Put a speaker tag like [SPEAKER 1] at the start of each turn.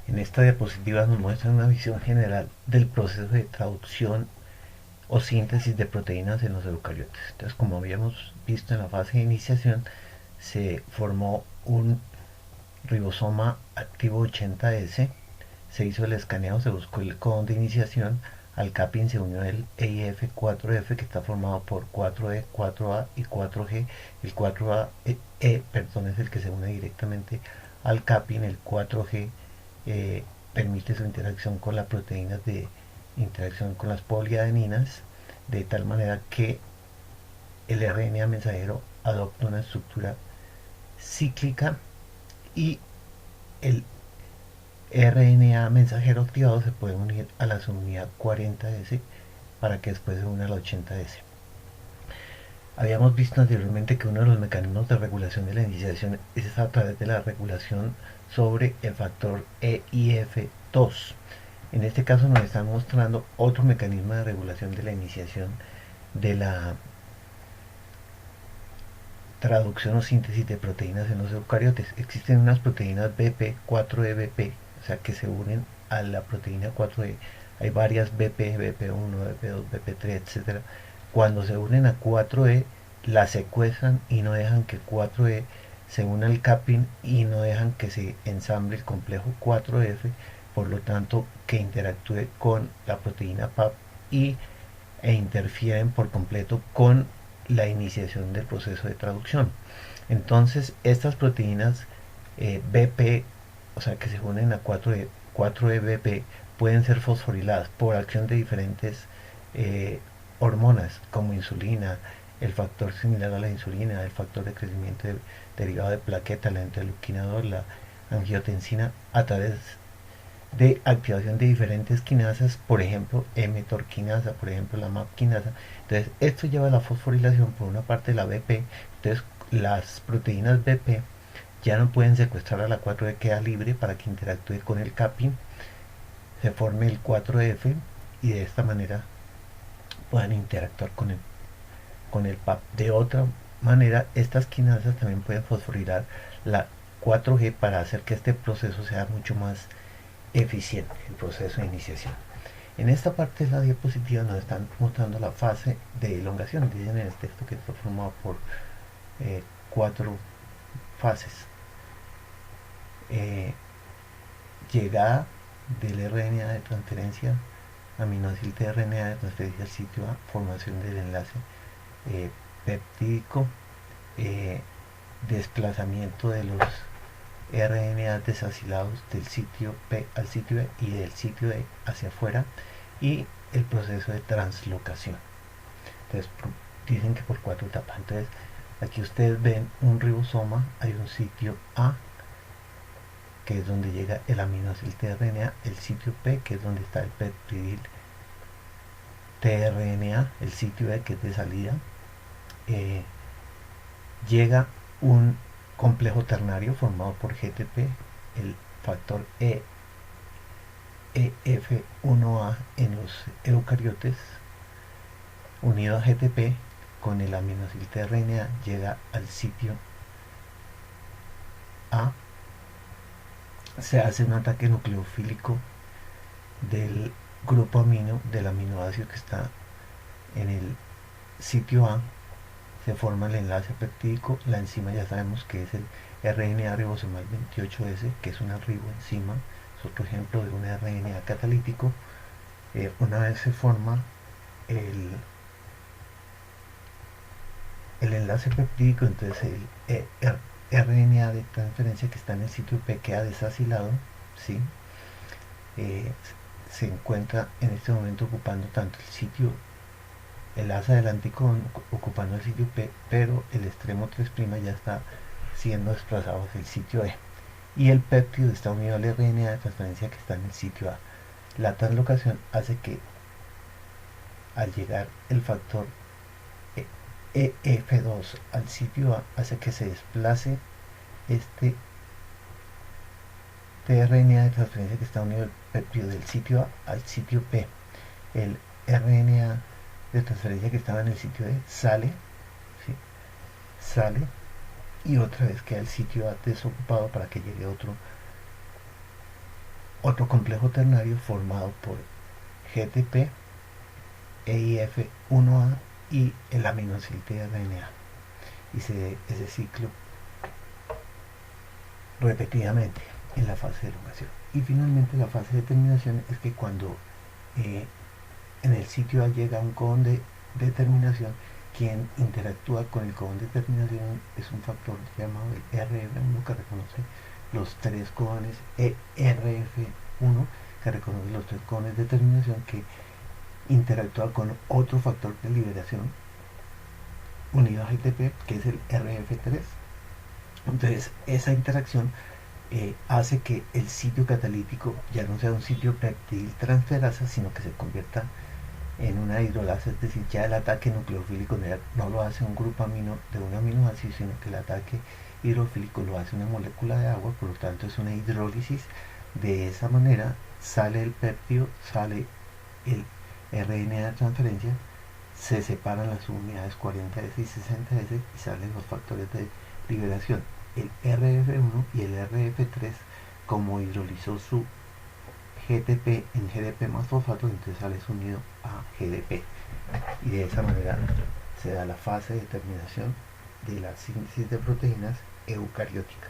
[SPEAKER 1] En esta diapositiva nos muestra una visión general del proceso de traducción o síntesis de proteínas en los eucariotes. Entonces, como habíamos visto en la fase de iniciación, se formó un ribosoma activo 80S, se hizo el escaneo, se buscó el codón de iniciación, al capping se unió el EIF4F que está formado por 4E, 4A y 4G. El 4A perdón, es el que se une directamente al capping. El 4G permite su interacción con las proteínas de interacción con las poliadeninas, de tal manera que el RNA mensajero adopta una estructura cíclica y el RNA mensajero activado se puede unir a la subunidad 40S para que después se una a la 80S. Habíamos visto anteriormente que uno de los mecanismos de regulación de la iniciación es a través de la regulación sobre el factor EIF2. En este caso nos están mostrando otro mecanismo de regulación de la iniciación de la traducción o síntesis de proteínas en los eucariotes. Existen unas proteínas BP, 4EBP, o sea que se unen a la proteína 4E. Hay varias BP, BP1, BP2, BP3, etc. Cuando se unen a 4E, la secuestran y no dejan que 4E se una al capping y no dejan que se ensamble el complejo 4F, por lo tanto que interactúe con la proteína PAP e interfieren por completo con la iniciación del proceso de traducción. Entonces, estas proteínas BP, o sea, que se unen a 4EBP, pueden ser fosforiladas por acción de diferentes hormonas, como insulina, el factor similar a la insulina, el factor de crecimiento derivado de plaqueta, la interleuquina 2, la angiotensina, a través de activación de diferentes quinasas, por ejemplo, mTOR-quinasa, por ejemplo, la MAP-quinasa. Entonces, esto lleva a la fosforilación por una parte de la BP. Entonces, las proteínas BP ya no pueden secuestrar a la 4E, queda libre para que interactúe con el capping, se forme el 4F y de esta manera puedan interactuar con el PAP. De otra manera, estas quinasas también pueden fosforilar la 4G para hacer que este proceso sea mucho más eficiente, el proceso de iniciación. En esta parte de la diapositiva nos están mostrando la fase de elongación. Dicen en el texto que está formado por 4 fases. Llegada del RNA de transferencia, aminoácido de RNA de transferencia al sitio A, formación del enlace peptídico, desplazamiento de los RNA desasilados del sitio P al sitio E y del sitio E hacia afuera, y el proceso de translocación. Entonces dicen que por 4 etapas. Entonces aquí ustedes ven un ribosoma, hay un sitio A que es donde llega el aminoácido tRNA, el sitio P que es donde está el peptidil tRNA, el sitio E que es de salida. Llega un complejo ternario formado por GTP, el factor EF1A en los eucariotes, unido a GTP con el aminoácido tRNA, llega al sitio A, se hace un ataque nucleofílico del grupo amino, del aminoácido que está en el sitio A, se forma el enlace peptídico, la enzima ya sabemos que es el RNA ribosomal 28S, que es una riboenzima, es otro ejemplo de un RNA catalítico. Una vez se forma el enlace peptídico, entonces el RNA de transferencia que está en el sitio P queda desasilado, ¿sí? Se encuentra en este momento ocupando tanto el sitio, el asa del anticodón ocupando el sitio P, pero el extremo 3' ya está siendo desplazado hacia el sitio E, y el péptido está unido al RNA de transferencia que está en el sitio A. La translocación hace que al llegar el factor EF2 al sitio A, hace que se desplace este tRNA de transferencia que está unido al péptido del sitio A al sitio P. El RNA de transferencia que estaba en el sitio E sale, ¿sí? Sale y otra vez queda el sitio A desocupado para que llegue otro complejo ternario formado por GTP, EIF1A y el aminoácido RNA. Y se ve ese ciclo repetidamente en la fase de elongación. Y finalmente la fase de terminación es que cuando en el sitio A llega un codón de terminación, quien interactúa con el codón de terminación es un factor llamado el RF1 que reconoce los tres codones ERF1 que reconoce los tres codones de terminación que interactúa con otro factor de liberación unido a GTP que es el RF3. Entonces esa interacción hace que el sitio catalítico ya no sea un sitio peptidil transferasa, sino que se convierta en una hidrolasa, es decir, ya el ataque nucleofílico no lo hace un grupo amino de un aminoácido, sino que el ataque hidrofílico lo hace una molécula de agua, por lo tanto es una hidrólisis. De esa manera sale el péptido, sale el RNA de transferencia, se separan las unidades 40S y 60S y salen los factores de liberación, el RF1 y el RF3, como hidrolizó su GTP en GDP más fosfato, entonces sale unido a GDP. Y de esa manera se da la fase de terminación de la síntesis de proteínas eucariótica.